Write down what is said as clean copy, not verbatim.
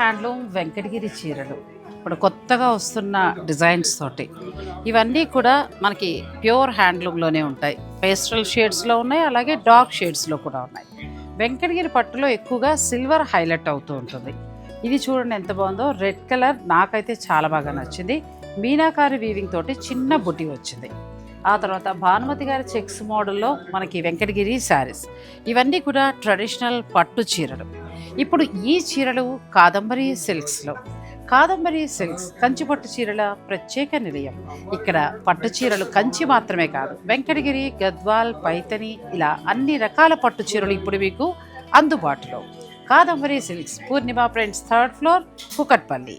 Handloom Venkatagiri చీరలు ఇప్పుడు కొత్తగా వస్తున్న డిజైన్స్ తోటి ఇవన్నీ కూడా మనకి ప్యూర్ హ్యాండ్లూమ్లోనే ఉంటాయి. పేస్టల్ షేడ్స్లో ఉన్నాయి, అలాగే డార్క్ షేడ్స్లో కూడా ఉన్నాయి. వెంకటగిరి పట్టులో ఎక్కువగా సిల్వర్ హైలైట్ అవుతూ ఉంటుంది. ఇది చూడండి ఎంత బాగుందో, రెడ్ కలర్ నాకైతే చాలా బాగా నచ్చింది. మీనాకారి వీవింగ్ తోటి చిన్న బుట్టి వచ్చింది. ఆ తర్వాత భానుమతి గారి చెక్స్ మోడల్లో మనకి వెంకటగిరి శారీస్, ఇవన్నీ కూడా ట్రెడిషనల్ పట్టు చీరలు. ఇప్పుడు ఈ చీరలు కాదంబరి సిల్క్స్లో. కాదంబరి సిల్క్స్ కంచి పట్టు చీరల ప్రత్యేక నిలయం. ఇక్కడ పట్టు చీరలు కంచి మాత్రమే కాదు, వెంకటగిరి, గద్వాల్, పైతని, ఇలా అన్ని రకాల పట్టు చీరలు ఇప్పుడు మీకు అందుబాటులో. కాదంబరి సిల్క్స్, పూర్ణిమ ప్రింట్స్, 3rd ఫ్లోర్, కుకట్పల్లి.